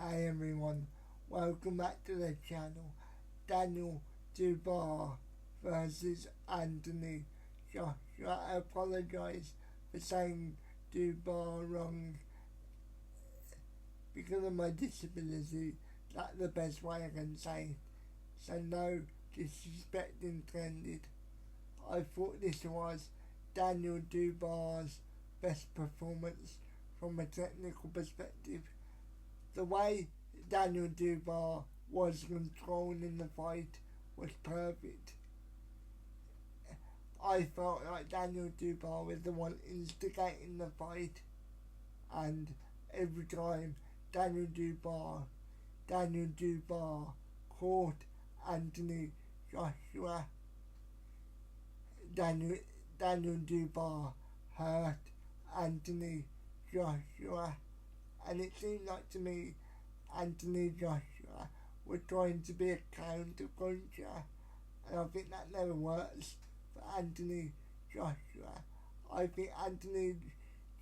Hey everyone, welcome back to the channel. Daniel Dubois versus Anthony Joshua. I apologise for saying Dubois wrong because of my disability. That's the best way I can say it. So no disrespect intended. I thought this was Daniel Dubois' best performance from a technical perspective. The way Daniel Dubois was controlling the fight was perfect. I felt like Daniel Dubois was the one instigating the fight, and every time Daniel Dubois caught Anthony Joshua, Daniel Dubois hurt Anthony Joshua. And it seemed like to me Anthony Joshua was trying to be a counter puncher, and I think that never works for Anthony Joshua. I think Anthony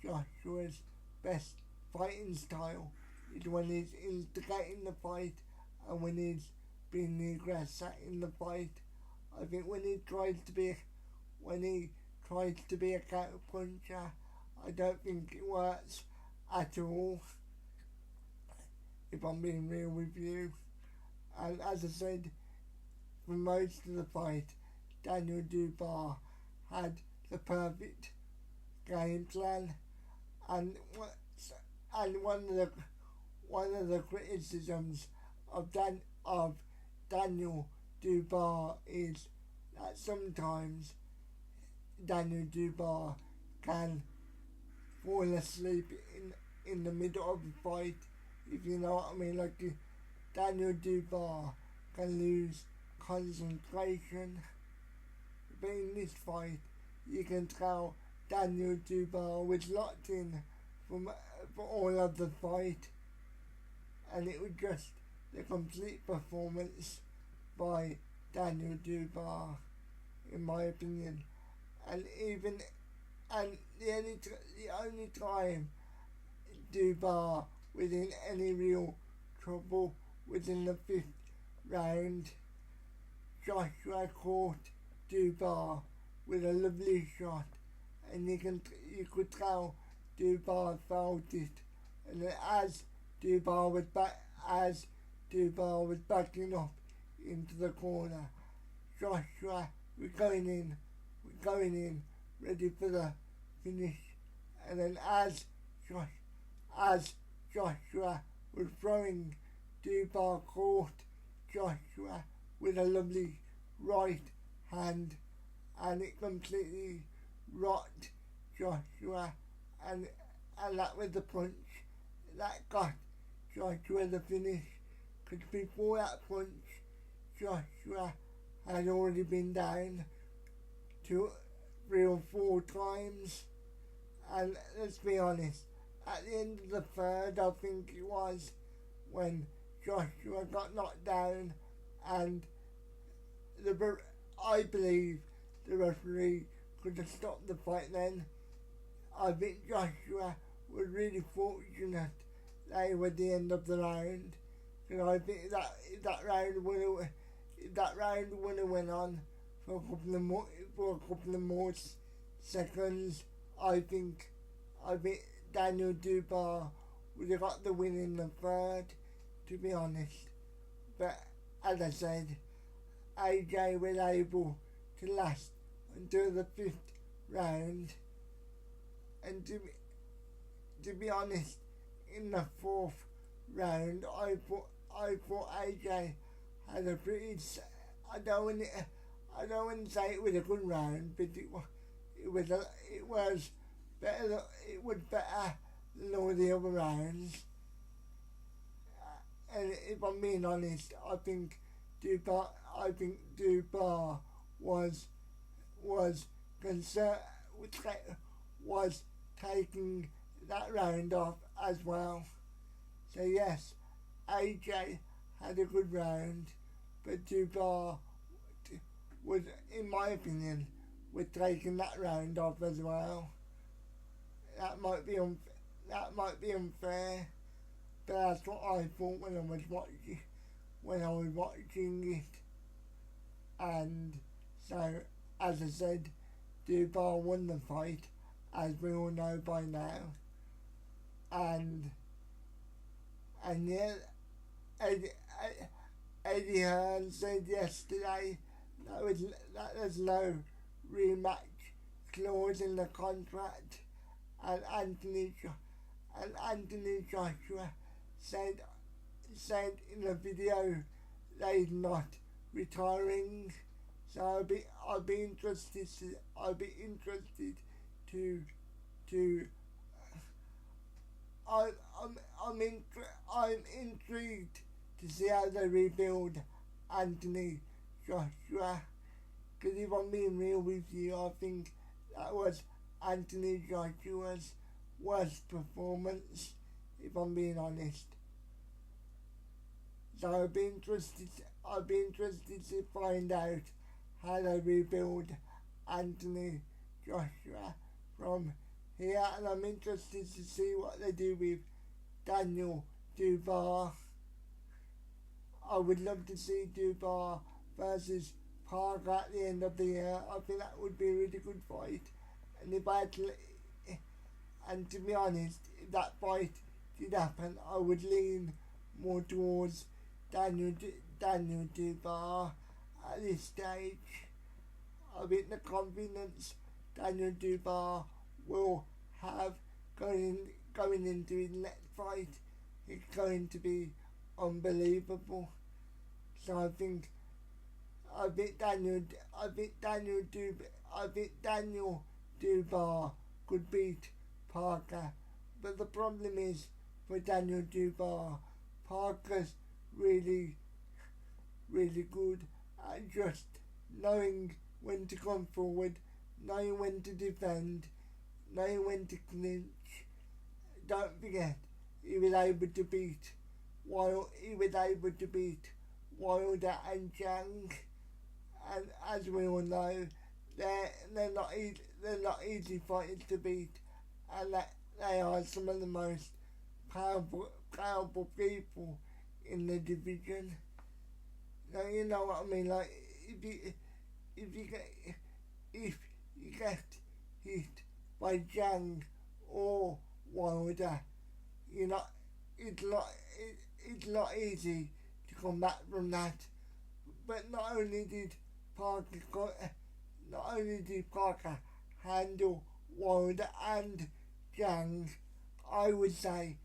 Joshua's best fighting style is when he's instigating the fight and when he's being the aggressor in the fight. I think when he tries to be a counter puncher, I don't think it works at all, if I'm being real with you. And as I said, for most of the fight, Daniel Dubois had the perfect game plan, and one of the criticisms of Daniel Dubois is that sometimes Daniel Dubois can fall asleep in the middle of the fight, if you know what I mean. Like Daniel Dubois can lose concentration, but in this fight you can tell Daniel Dubois was locked in for all of the fight, and it was just the complete performance by Daniel Dubois, in my opinion. And the only time Dubois was in any real trouble was in the 5th round. Joshua caught Dubois with a lovely shot, and you could tell Dubois felt it. And as Dubois was backing up into the corner, Joshua was going in, ready for the finish. And then as Joshua was throwing, Dubois caught Joshua with a lovely right hand, and it completely rocked Joshua, and that was the punch that got Joshua the finish. Because before that punch, Joshua had already been down 2, 3 or 4 times. And let's be honest, at the end of the 3rd, I think it was, when Joshua got knocked down, and I believe the referee could have stopped the fight then. I think Joshua was really fortunate that it was the end of the round, because I think that round would have went on for a couple of more seconds, I think Daniel Dubois would have got the win in the 3rd, to be honest. But as I said, AJ was able to last until the 5th round, and to be honest, in the 4th round, I thought AJ had a pretty. I don't want to say it was a good round, but it was better. It was better than all the other rounds. And if I'm being honest, I think Dubois was taking that round off as well. So yes, AJ had a good round, but Dubois was, in my opinion, was taking that round off as well. That might be unfair, but That's what I thought when I was watching it. And so, as I said, Dubois won the fight, as we all know by now. And yeah, Eddie Hearn said yesterday that there's no rematch clause in the contract, and Anthony Joshua said in a video that he's not retiring. So I'll be interested to I'm intrigued to see how they rebuild Anthony Joshua. Because if I'm being real with you, I think that was Anthony Joshua's worst performance, if I'm being honest. So I'll be interested to find out how they rebuild Anthony Joshua from here, and I'm interested to see what they do with Daniel Dubois. I would love to see Dubois versus Parker at the end of the year. I think that would be a really good fight. And to be honest, if that fight did happen, I would lean more towards Daniel Dubois at this stage. I think the confidence Daniel Dubois will have going into his next fight is going to be unbelievable. So I think Daniel Dubois could beat Parker, but the problem is for Daniel Dubois, Parker's really good at just knowing when to come forward, knowing when to defend, knowing when to clinch. Don't forget, he was able to beat Wilder and Zhang, and as we all know, they're not easy fighters to beat, and that they are some of the most powerful people in the division. Now you know what I mean. Like if you get hit by Zhang or Wilder, it's not easy to come back from that. But not only did Parker handle Wilder and Zhang, I would say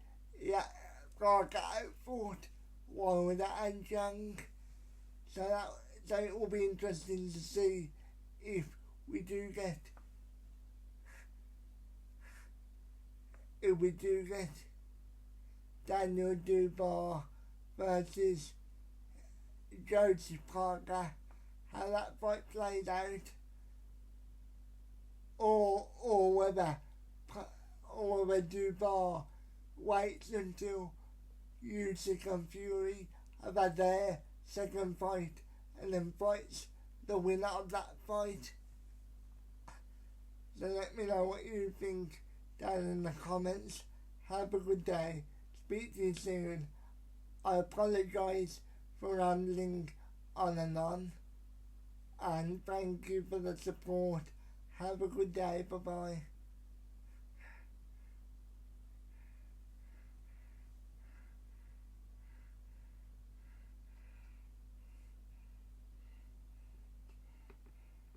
Parker outfought Wilder and Zhang. So it will be interesting to see if we do get Daniel Dubois versus Joseph Parker, how that fight played out, or whether Dubois waits until Usyk and Fury have had their second fight and then fights the winner of that fight. So let me know what you think down in the comments. Have a good day. Speak to you soon. I apologise for rambling on, and thank you for the support. Have a good day. Bye bye.